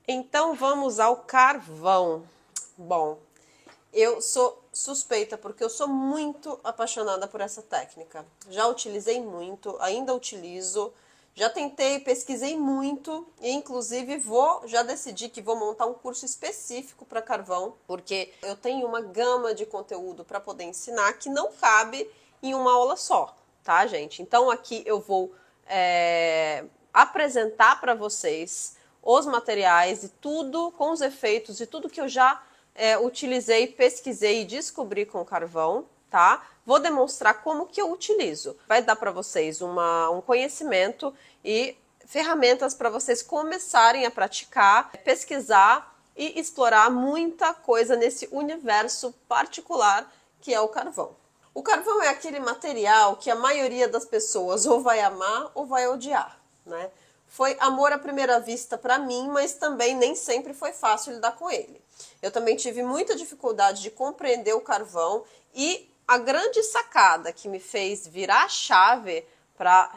Então vamos ao carvão. Bom, eu sou suspeita porque eu sou muito apaixonada por essa técnica. Já utilizei muito, ainda utilizo. Já tentei, pesquisei muito e inclusive já decidi que vou montar um curso específico para carvão, porque eu tenho uma gama de conteúdo para poder ensinar que não cabe em uma aula só, tá, gente? Então aqui eu vou apresentar para vocês os materiais e tudo com os efeitos de tudo que eu já utilizei, pesquisei e descobri com carvão, tá? Vou demonstrar como que eu utilizo. Vai dar para vocês um conhecimento e ferramentas para vocês começarem a praticar, pesquisar e explorar muita coisa nesse universo particular que é o carvão. O carvão é aquele material que a maioria das pessoas ou vai amar ou vai odiar, né? Foi amor à primeira vista para mim, mas também nem sempre foi fácil lidar com ele. Eu também tive muita dificuldade de compreender o carvão e a grande sacada que me fez virar a chave para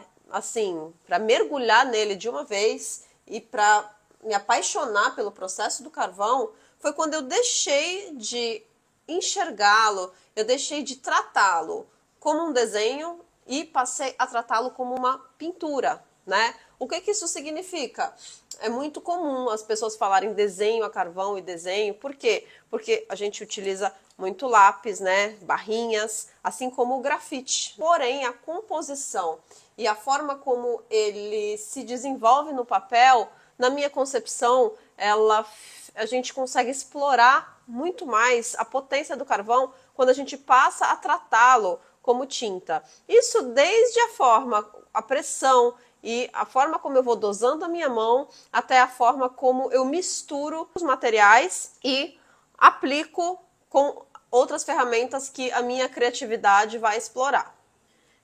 mergulhar nele de uma vez e para me apaixonar pelo processo do carvão foi quando eu deixei de enxergá-lo, eu deixei de tratá-lo como um desenho e passei a tratá-lo como uma pintura, né? O que isso significa? É muito comum as pessoas falarem desenho a carvão e desenho. Por quê? Porque a gente utiliza muito lápis, né? Barrinhas, assim como o grafite. Porém, a composição e a forma como ele se desenvolve no papel, na minha concepção, a gente consegue explorar muito mais a potência do carvão quando a gente passa a tratá-lo como tinta. Isso desde a pressão e a forma como eu vou dosando a minha mão, até a forma como eu misturo os materiais e aplico com outras ferramentas que a minha criatividade vai explorar.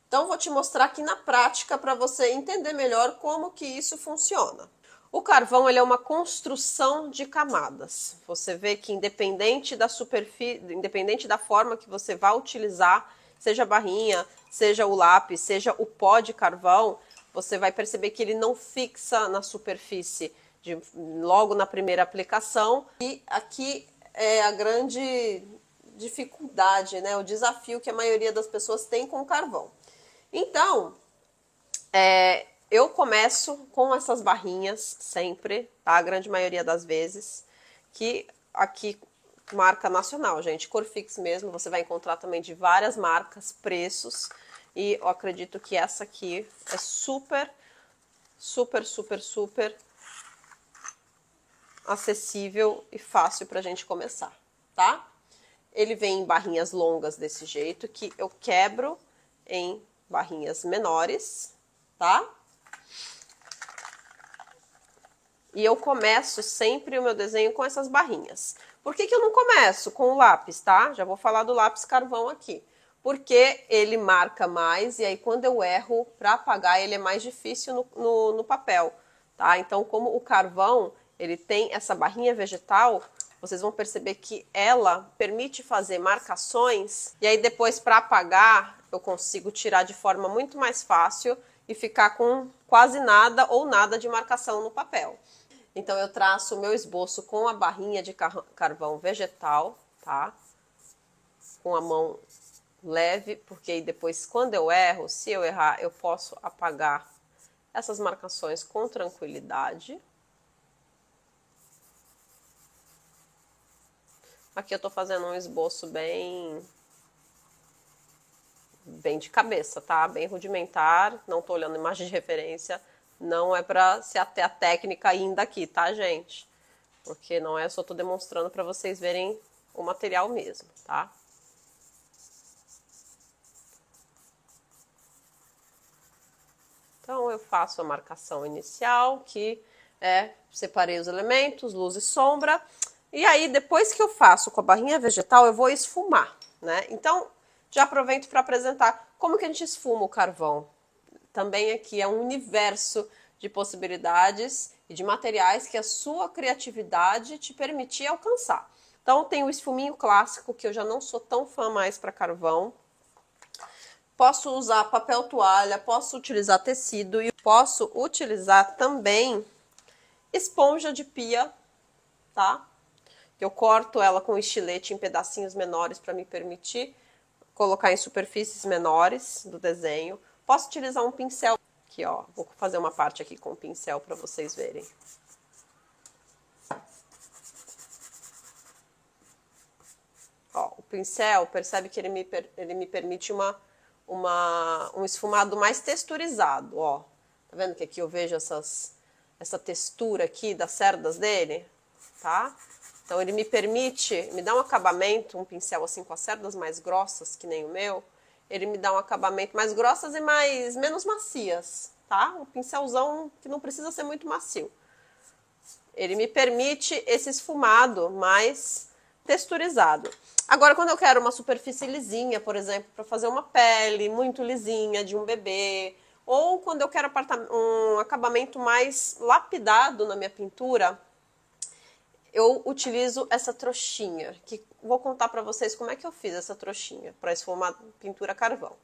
Então vou te mostrar aqui na prática para você entender melhor como que isso funciona. O carvão ele é uma construção de camadas. Você vê que independente da superfície, independente da forma que você vai utilizar, seja a barrinha, seja o lápis, seja o pó de carvão, você vai perceber que ele não fixa na superfície logo na primeira aplicação. E aqui é a grande dificuldade, né? O desafio que a maioria das pessoas tem com o carvão. Então, eu começo com essas barrinhas sempre, tá? A grande maioria das vezes, que aqui marca nacional, gente, Corfix mesmo, você vai encontrar também de várias marcas, preços, e eu acredito que essa aqui é super acessível e fácil pra gente começar, tá? Ele vem em barrinhas longas desse jeito, que eu quebro em barrinhas menores, tá? E eu começo sempre o meu desenho com essas barrinhas. Por que eu não começo com o lápis, tá? Já vou falar do lápis carvão aqui. Porque ele marca mais e aí quando eu erro para apagar ele é mais difícil no papel, tá? Então como o carvão ele tem essa barrinha vegetal, vocês vão perceber que ela permite fazer marcações e aí depois para apagar eu consigo tirar de forma muito mais fácil e ficar com quase nada ou nada de marcação no papel. Então eu traço o meu esboço com a barrinha de carvão vegetal, tá? Com a mão leve, porque aí depois quando eu erro, se eu errar, eu posso apagar essas marcações com tranquilidade. Aqui eu tô fazendo um esboço bem de cabeça, tá? Bem rudimentar, não tô olhando imagem de referência, não é pra se ater a técnica ainda aqui, tá, gente? Porque não é, só tô demonstrando pra vocês verem o material mesmo, tá? Então, eu faço a marcação inicial, que separei os elementos, luz e sombra. E aí, depois que eu faço com a barrinha vegetal, eu vou esfumar, né? Então, já aproveito para apresentar como que a gente esfuma o carvão. Também aqui é um universo de possibilidades e de materiais que a sua criatividade te permitir alcançar. Então, tem o esfuminho clássico, que eu já não sou tão fã mais para carvão. Posso usar papel toalha, posso utilizar tecido e posso utilizar também esponja de pia, tá? Eu corto ela com estilete em pedacinhos menores para me permitir colocar em superfícies menores do desenho. Posso utilizar um pincel aqui, ó. Vou fazer uma parte aqui com o pincel para vocês verem. Ó, o pincel, percebe que ele me permite um esfumado mais texturizado, ó. Tá vendo que aqui eu vejo essa textura aqui das cerdas dele, tá? Então ele me permite, me dá um acabamento, um pincel assim com as cerdas mais grossas, que nem o meu, ele me dá um acabamento mais grossas e menos macias, tá? Um pincelzão que não precisa ser muito macio. Ele me permite esse esfumado mais texturizado. Agora, quando eu quero uma superfície lisinha, por exemplo, para fazer uma pele muito lisinha de um bebê, ou quando eu quero um acabamento mais lapidado na minha pintura, eu utilizo essa trouxinha, que vou contar para vocês como é que eu fiz essa trouxinha para esfumar pintura a carvão.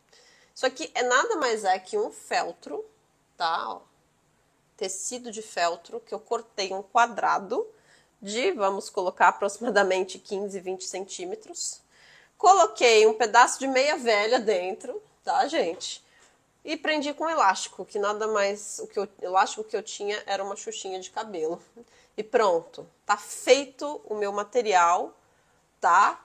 Isso aqui nada mais é que um feltro, tá? Ó, tecido de feltro que eu cortei um quadrado de, vamos colocar, aproximadamente 15, 20 centímetros. Coloquei um pedaço de meia velha dentro, tá, gente? E prendi com elástico, que nada mais, o elástico que eu tinha era uma xuxinha de cabelo. E pronto, tá feito o meu material, tá?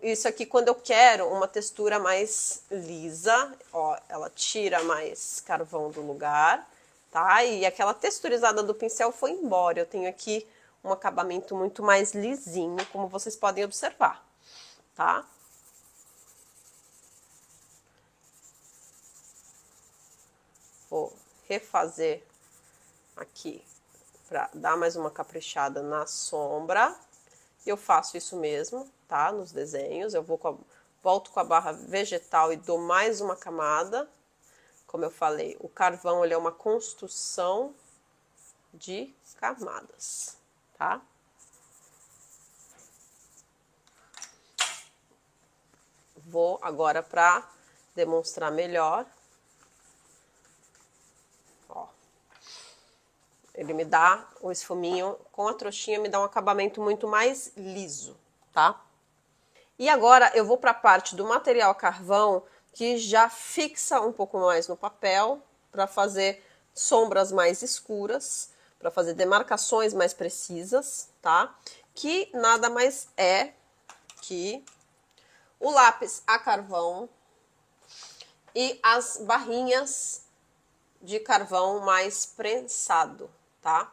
Isso aqui quando eu quero uma textura mais lisa, ó, ela tira mais carvão do lugar, tá? E aquela texturizada do pincel foi embora. Eu tenho aqui um acabamento muito mais lisinho, como vocês podem observar, tá? Vou refazer aqui para dar mais uma caprichada na sombra. Eu faço isso mesmo, tá? Nos desenhos. Eu volto com a barra vegetal e dou mais uma camada. Como eu falei, o carvão ele é uma construção de camadas, tá? Vou agora para demonstrar melhor. Ele me dá o esfuminho com a trouxinha, me dá um acabamento muito mais liso, tá? E agora eu vou para a parte do material carvão, que já fixa um pouco mais no papel, para fazer sombras mais escuras, para fazer demarcações mais precisas, tá? Que nada mais é que o lápis a carvão e as barrinhas de carvão mais prensado, tá?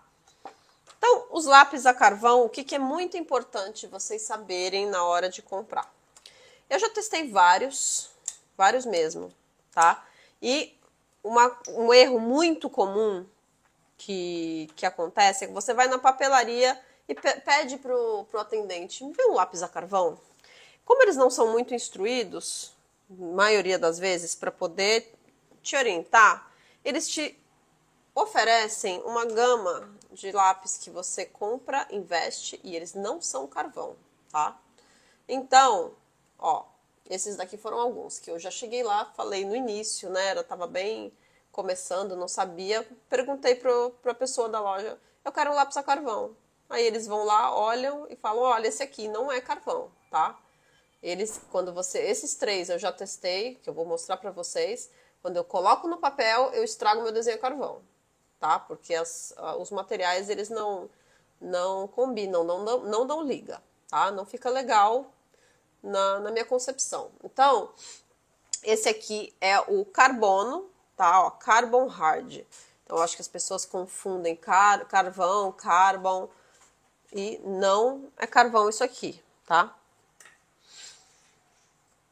Então, os lápis a carvão, o que é muito importante vocês saberem na hora de comprar? Eu já testei vários mesmo, tá? E um erro muito comum que acontece é que você vai na papelaria e pede pro atendente, me vê um lápis a carvão? Como eles não são muito instruídos, maioria das vezes, para poder te orientar, eles te oferecem uma gama de lápis que você compra, investe e eles não são carvão, tá? Então, ó, esses daqui foram alguns que eu já cheguei lá, falei no início, né? Eu tava bem começando, não sabia. Perguntei pra pessoa da loja, eu quero um lápis a carvão. Aí eles vão lá, olham e falam, olha, esse aqui não é carvão, tá? Esses três eu já testei, que eu vou mostrar pra vocês. Quando eu coloco no papel, eu estrago meu desenho a carvão, tá? Porque os materiais, eles não combinam, não dão liga, tá? Não fica legal na minha concepção. Então, esse aqui é o carbono, tá? Ó, Carbon Hard. Então, eu acho que as pessoas confundem carvão, carbon, e não é carvão isso aqui, tá?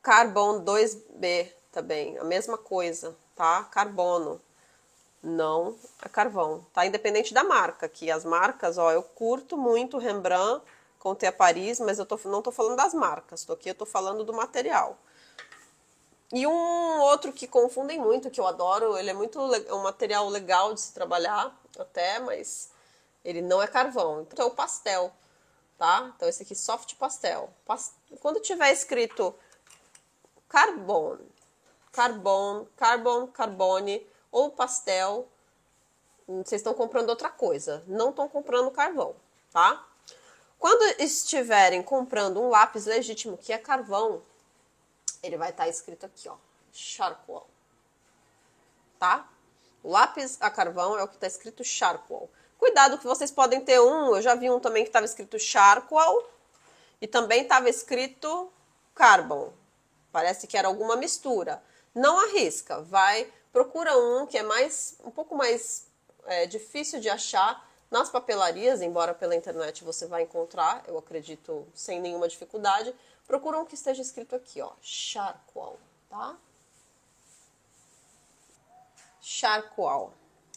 Carbon 2B também, a mesma coisa, tá? Carbono, não é carvão, tá? Independente da marca, que as marcas, ó, eu curto muito Rembrandt, Conté a Paris, mas não tô falando das marcas, eu tô falando do material. E um outro que confundem muito, que eu adoro, ele é um material legal de se trabalhar até, mas ele não é carvão. Então é o pastel, tá? Então esse aqui, soft pastel. Quando tiver escrito carbone ou pastel, vocês estão comprando outra coisa. Não estão comprando carvão, tá? Quando estiverem comprando um lápis legítimo que é carvão, ele vai estar escrito aqui, ó, charcoal, tá? O lápis a carvão é o que está escrito charcoal. Cuidado que vocês podem ter eu já vi um também que estava escrito charcoal e também estava escrito carbon. Parece que era alguma mistura. Não arrisca, procura um que é um pouco mais difícil de achar nas papelarias, embora pela internet você vai encontrar, eu acredito, sem nenhuma dificuldade. Procura um que esteja escrito aqui, ó, charcoal, tá? Charcoal,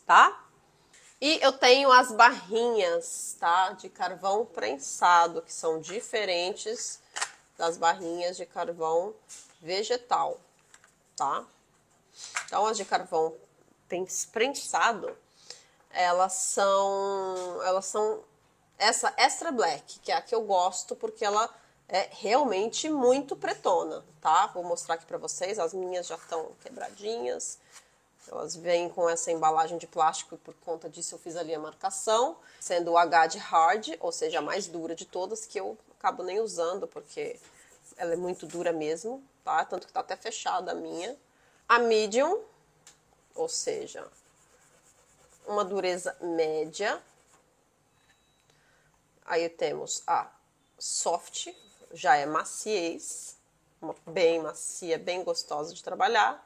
tá? E eu tenho as barrinhas, tá? De carvão prensado, que são diferentes das barrinhas de carvão vegetal, tá? Então, as de carvão prensado, elas são essa extra black, que é a que eu gosto, porque ela é realmente muito pretona, tá? Vou mostrar aqui pra vocês, as minhas já estão quebradinhas. Elas vêm com essa embalagem de plástico e por conta disso eu fiz ali a marcação, sendo o H de hard, ou seja, a mais dura de todas, que eu acabo nem usando porque ela é muito dura mesmo, tá? Tanto que tá até fechada a minha. A medium, ou seja, uma dureza média. Aí temos a soft, já é maciez, bem macia, bem gostosa de trabalhar.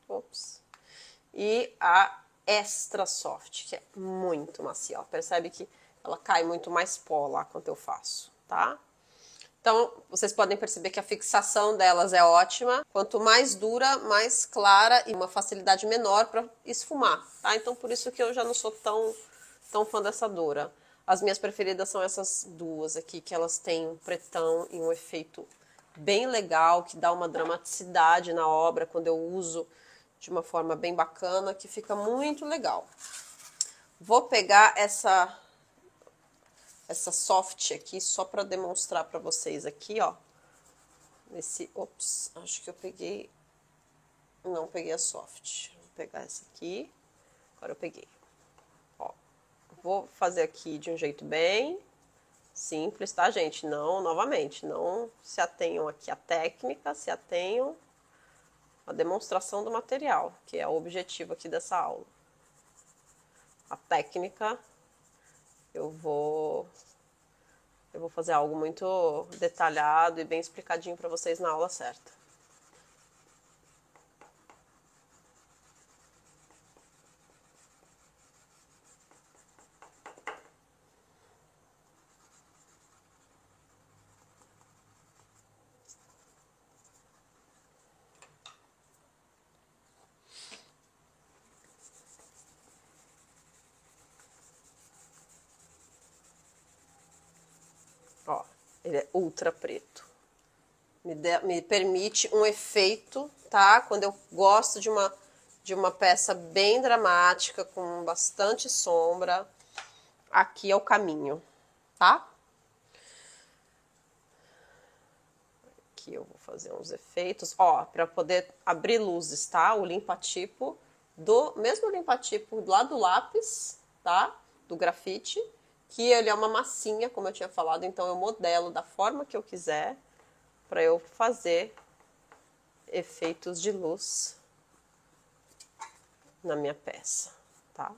Ops. E a extra soft, que é muito macia. Ó. Percebe que ela cai muito mais pó lá quando eu faço, tá? Então, vocês podem perceber que a fixação delas é ótima. Quanto mais dura, mais clara e uma facilidade menor para esfumar, tá? Então, por isso que eu já não sou tão fã dessa dura. As minhas preferidas são essas duas aqui, que elas têm um pretão e um efeito bem legal, que dá uma dramaticidade na obra quando eu uso de uma forma bem bacana, que fica muito legal. Vou pegar essa soft aqui só para demonstrar para vocês aqui, ó. Ops, acho que eu peguei, não peguei a soft. Vou pegar essa aqui, agora eu peguei. Ó, vou fazer aqui de um jeito bem simples, tá, gente? Novamente, não se atenham aqui à técnica, se atenham a demonstração do material, que é o objetivo aqui dessa aula. A técnica, eu vou fazer algo muito detalhado e bem explicadinho para vocês na aula certa. Ó, ele é ultra preto. Me permite um efeito, tá? Quando eu gosto de uma peça bem dramática, com bastante sombra, aqui é o caminho, tá? Aqui eu vou fazer uns efeitos, ó, para poder abrir luzes, tá? O limpa-tipo, mesmo limpa-tipo lá do lápis, tá? Do grafite, que ele é uma massinha, como eu tinha falado, então eu modelo da forma que eu quiser para eu fazer efeitos de luz na minha peça, tá?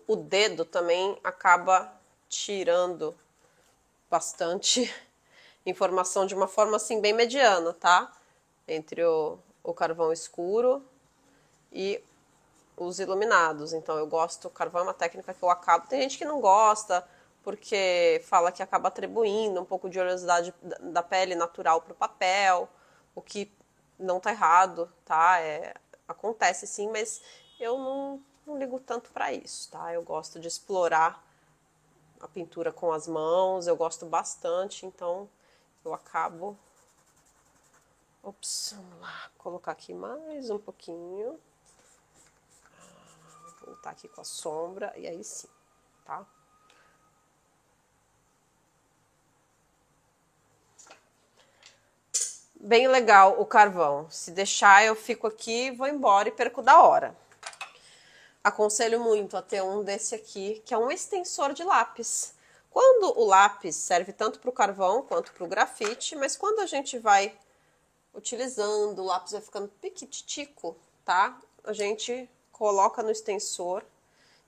O dedo também acaba tirando bastante informação de uma forma assim bem mediana, tá? Entre o carvão escuro e os iluminados. Então eu gosto, carvão é uma técnica que eu acabo. Tem gente que não gosta porque fala que acaba atribuindo um pouco de oleosidade da pele natural para o papel, o que não tá errado, tá? Acontece sim, mas eu não ligo tanto para isso, tá? Eu gosto de explorar a pintura com as mãos, eu gosto bastante, então eu acabo... Ops, vamos lá, colocar aqui mais um pouquinho. Vou voltar aqui com a sombra, e aí sim, tá? Bem legal o carvão. Se deixar, eu fico aqui, vou embora e perco da hora. Aconselho muito a ter um desse aqui, que é um extensor de lápis. Quando o lápis serve tanto para o carvão quanto para o grafite, mas quando a gente vai utilizando, o lápis vai ficando piquititico, tá? A gente coloca no extensor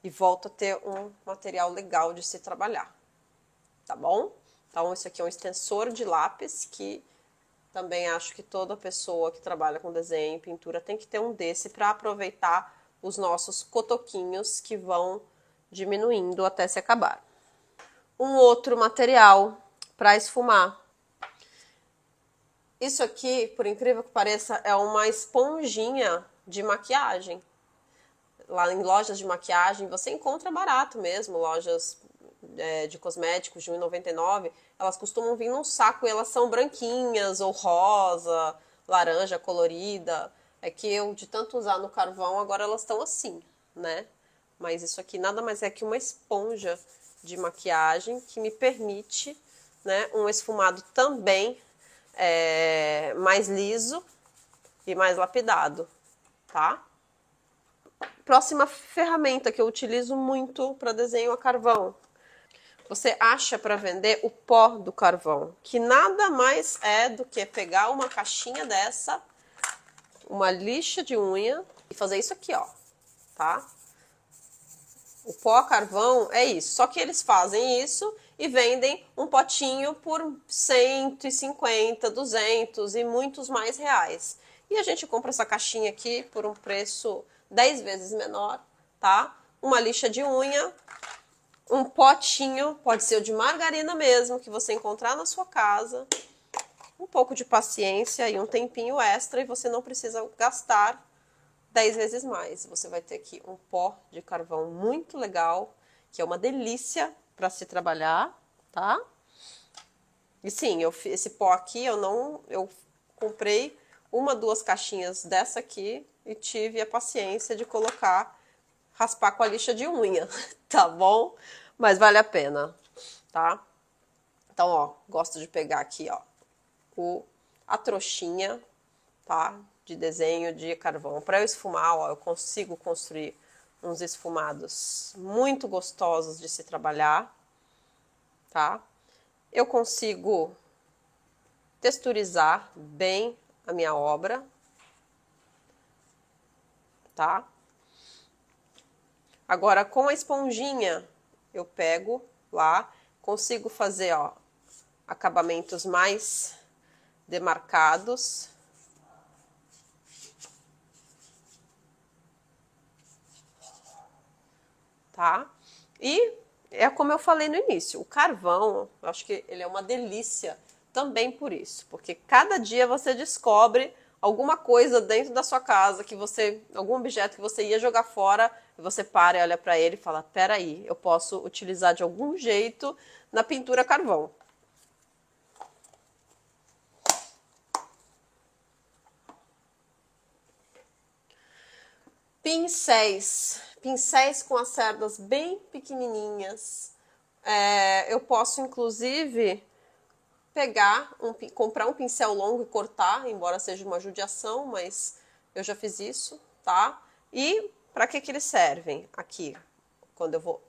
e volta a ter um material legal de se trabalhar, tá bom? Então, esse aqui é um extensor de lápis que também acho que toda pessoa que trabalha com desenho e pintura tem que ter um desse para aproveitar os nossos cotoquinhos que vão diminuindo até se acabar. Um outro material para esfumar. Isso aqui, por incrível que pareça, é uma esponjinha de maquiagem. Lá em lojas de maquiagem você encontra barato mesmo, lojas de cosméticos de R$1,99, elas costumam vir num saco e elas são branquinhas ou rosa, laranja colorida. É que eu, de tanto usar no carvão, agora elas estão assim, né? Mas isso aqui nada mais é que uma esponja de maquiagem que me permite, né, um esfumado também mais liso e mais lapidado, tá? Próxima ferramenta que eu utilizo muito para desenho a carvão. Você acha para vender o pó do carvão, que nada mais é do que pegar uma caixinha dessa, uma lixa de unha e fazer isso aqui, ó, tá? O pó carvão é isso, só que eles fazem isso e vendem um potinho por 150, 200 e muitos mais reais. E a gente compra essa caixinha aqui por um preço 10 vezes menor, tá? Uma lixa de unha, um potinho, pode ser o de margarina mesmo, que você encontrar na sua casa, um pouco de paciência e um tempinho extra e você não precisa gastar 10 vezes mais. Você vai ter aqui um pó de carvão muito legal, que é uma delícia para se trabalhar, tá? E sim, esse pó aqui eu comprei 1, 2 caixinhas dessa aqui e tive a paciência de raspar com a lixa de unha, tá bom? Mas vale a pena, tá? Então, ó, gosto de pegar aqui, ó, a trouxinha, tá? De desenho de carvão. Para eu esfumar, ó, eu consigo construir uns esfumados muito gostosos de se trabalhar, tá? Eu consigo texturizar bem a minha obra, tá? Agora, com a esponjinha, eu pego lá, consigo fazer, ó, acabamentos mais demarcados. Tá? E é como eu falei no início, o carvão, eu acho que ele é uma delícia também por isso, porque cada dia você descobre alguma coisa dentro da sua casa algum objeto que você ia jogar fora, e você para e olha para ele e fala, peraí, eu posso utilizar de algum jeito na pintura carvão. Pincéis com as cerdas bem pequenininhas. Eu posso, inclusive, comprar um pincel longo e cortar, embora seja uma judiação, mas eu já fiz isso, tá? E para que eles servem? Aqui, quando eu vou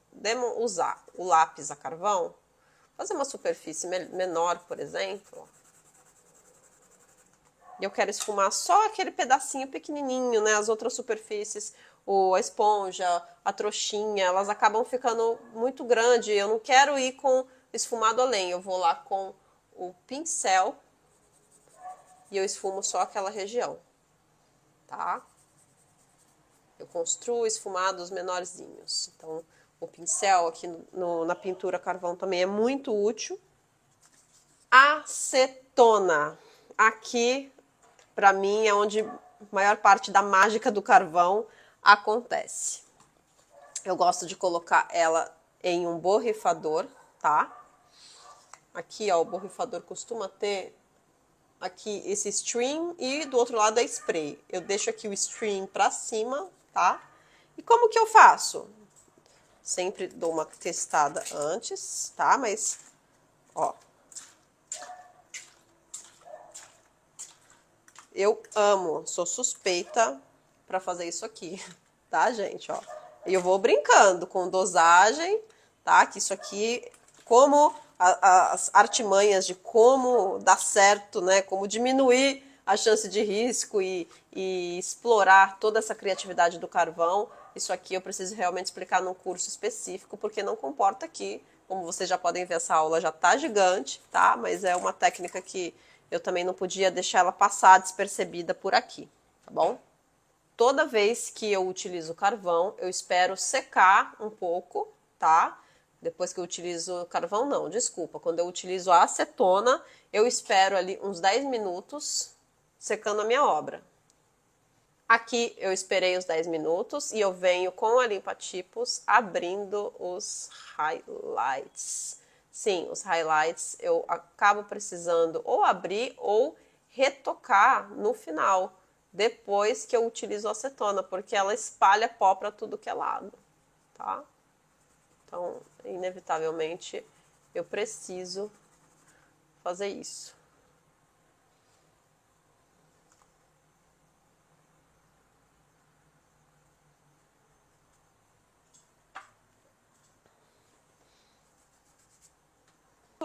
usar o lápis a carvão, fazer uma superfície menor, por exemplo, e eu quero esfumar só aquele pedacinho pequenininho, né? As outras superfícies, a esponja, a trouxinha, elas acabam ficando muito grande. Eu não quero ir com esfumado além. Eu vou lá com o pincel e eu esfumo só aquela região, tá? Eu construo esfumados menorzinhos. Então, o pincel aqui na pintura carvão também é muito útil. Acetona. Aqui, para mim, é onde a maior parte da mágica do carvão acontece. Eu gosto de colocar ela em um borrifador, tá? Aqui, ó, o borrifador costuma ter aqui esse stream e do outro lado é spray. Eu deixo aqui o stream pra cima, tá? E como que eu faço? Sempre dou uma testada antes, tá? Mas, ó. Eu amo, sou suspeita pra fazer isso aqui, tá, gente? Ó. E eu vou brincando com dosagem, tá? Que isso aqui, como as artimanhas de como dar certo, né? Como diminuir a chance de risco e explorar toda essa criatividade do carvão. Isso aqui eu preciso realmente explicar num curso específico, porque não comporta aqui. Como vocês já podem ver, essa aula já tá gigante, tá? Mas é uma técnica que eu também não podia deixar ela passar despercebida por aqui, tá bom? Toda vez que eu utilizo carvão, eu espero secar um pouco, tá? Depois que eu utilizo carvão, não, desculpa. Quando eu utilizo a acetona, eu espero ali uns 10 minutos secando a minha obra. Aqui eu esperei os 10 minutos e eu venho com a limpa-tipos abrindo os highlights. Sim, os highlights eu acabo precisando ou abrir ou retocar no final, depois que eu utilizo a acetona, porque ela espalha pó para tudo que é lado, tá? Então, inevitavelmente, eu preciso fazer isso.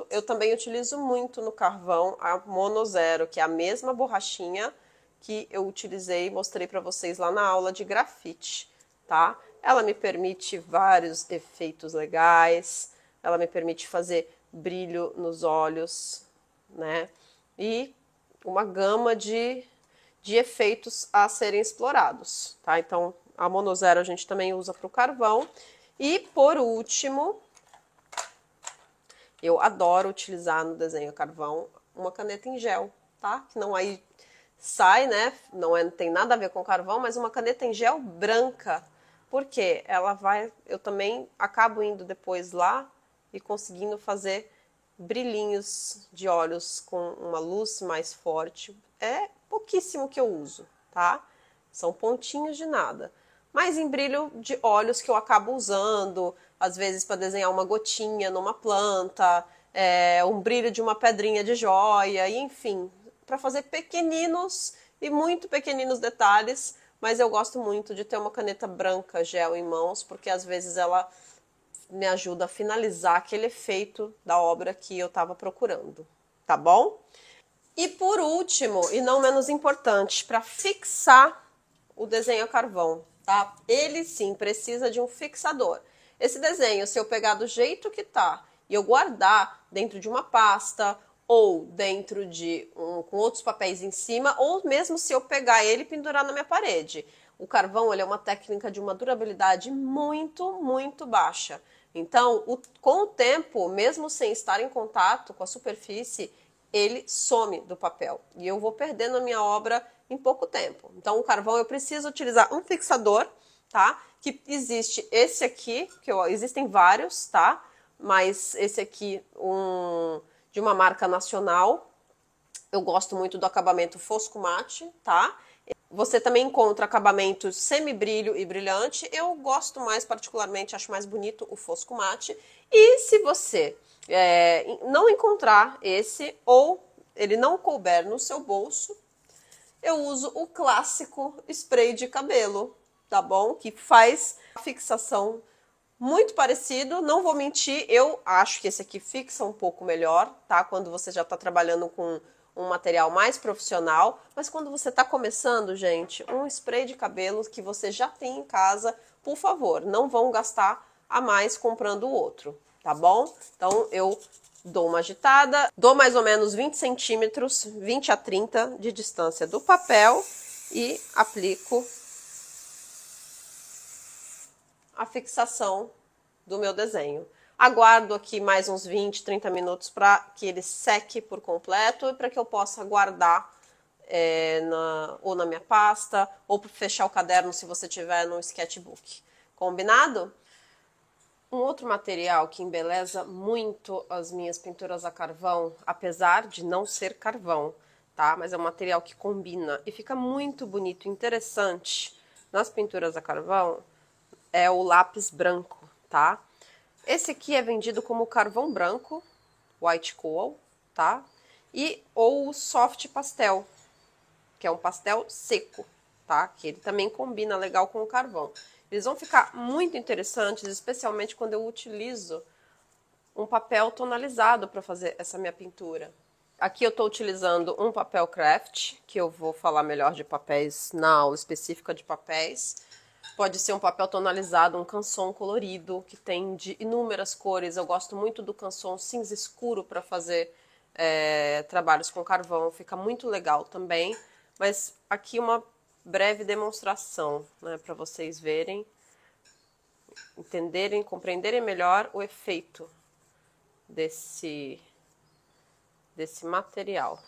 Eu também utilizo muito no carvão a Mono Zero, que é a mesma borrachinha que eu utilizei e mostrei para vocês lá na aula de grafite, tá? Ela me permite vários efeitos legais, ela me permite fazer brilho nos olhos, né? E uma gama de efeitos a serem explorados, tá? Então, a Mono Zero a gente também usa para o carvão. E, por último, eu adoro utilizar no desenho carvão uma caneta em gel, tá? Que não aí sai, né? Não tem nada a ver com carvão, mas uma caneta em gel branca. Porque ela vai, eu também acabo indo depois lá e conseguindo fazer brilhinhos de olhos com uma luz mais forte. É pouquíssimo que eu uso, tá? São pontinhos de nada. Mas em brilho de olhos que eu acabo usando, às vezes para desenhar uma gotinha numa planta, um brilho de uma pedrinha de joia, e enfim, para fazer pequeninos e muito pequeninos detalhes, mas eu gosto muito de ter uma caneta branca gel em mãos, porque às vezes ela me ajuda a finalizar aquele efeito da obra que eu estava procurando, tá bom? E por último, e não menos importante, para fixar o desenho a carvão, tá? Ele sim precisa de um fixador. Esse desenho, se eu pegar do jeito que tá e eu guardar dentro de uma pasta ou dentro de com outros papéis em cima, ou mesmo se eu pegar ele e pendurar na minha parede. O carvão ele é uma técnica de uma durabilidade muito, muito baixa. Então, com o tempo, mesmo sem estar em contato com a superfície, ele some do papel. E eu vou perdendo a minha obra em pouco tempo. Então, o carvão eu preciso utilizar um fixador, tá? Que existe esse aqui, existem vários, tá? Mas esse aqui, de uma marca nacional. Eu gosto muito do acabamento fosco mate, tá? Você também encontra acabamento semi-brilho e brilhante. Eu gosto mais, particularmente, acho mais bonito o fosco mate. E se você não encontrar esse ou ele não couber no seu bolso, eu uso o clássico spray de cabelo, tá bom? Que faz a fixação muito parecido, não vou mentir, eu acho que esse aqui fixa um pouco melhor, tá? Quando você já tá trabalhando com um material mais profissional, mas quando você tá começando, gente, um spray de cabelo que você já tem em casa, por favor, não vão gastar a mais comprando o outro, tá bom? Então, eu dou uma agitada, dou mais ou menos 20 centímetros, 20 a 30 de distância do papel e aplico a fixação do meu desenho. Aguardo aqui mais uns 20, 30 minutos para que ele seque por completo e para que eu possa guardar ou na minha pasta ou para fechar o caderno se você tiver no sketchbook. Combinado? Um outro material que embeleza muito as minhas pinturas a carvão, apesar de não ser carvão, tá? Mas é um material que combina e fica muito bonito, interessante nas pinturas a carvão, é o lápis branco, tá? Esse aqui é vendido como carvão branco, white coal, tá? E ou soft pastel, que é um pastel seco, tá? Que ele também combina legal com o carvão. Eles vão ficar muito interessantes, especialmente quando eu utilizo um papel tonalizado para fazer essa minha pintura. Aqui eu estou utilizando um papel craft, que eu vou falar melhor de papéis na aula específica de papéis. Pode ser um papel tonalizado, um canson colorido, que tem de inúmeras cores. Eu gosto muito do canson cinza escuro para fazer trabalhos com carvão, fica muito legal também. Mas aqui uma breve demonstração, né, para vocês verem, entenderem, compreenderem melhor o efeito desse material.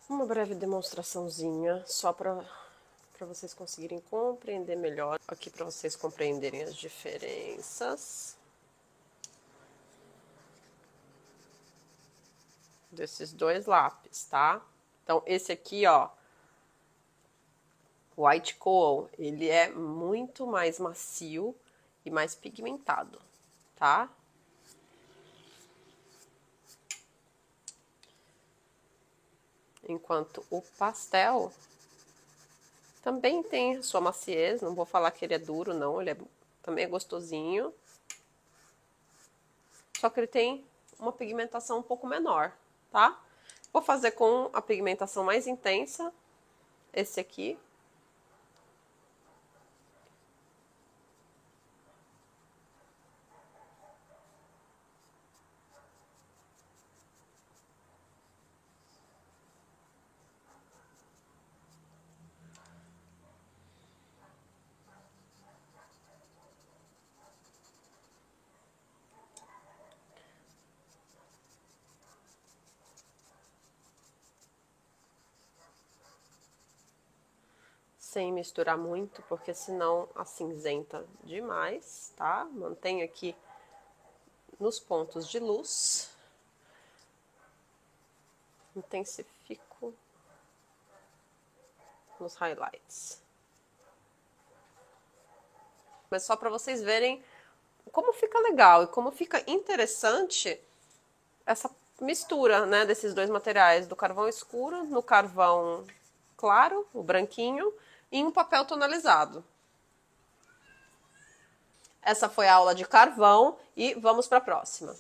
Uma breve demonstraçãozinha, só para vocês conseguirem compreender melhor. Aqui para vocês compreenderem as diferenças desses dois lápis, tá? Então, esse aqui, ó, white coal, ele é muito mais macio e mais pigmentado, tá? Enquanto o pastel também tem sua maciez, não vou falar que ele é duro, não, ele também é gostosinho. Só que ele tem uma pigmentação um pouco menor, tá? Vou fazer com a pigmentação mais intensa, esse aqui. Sem misturar muito, porque senão acinzenta demais, tá? Mantenho aqui nos pontos de luz. Intensifico nos highlights. Mas só para vocês verem como fica legal e como fica interessante essa mistura, né, desses dois materiais, do carvão escuro no carvão claro, o branquinho, em um papel tonalizado. Essa foi a aula de carvão e vamos para a próxima.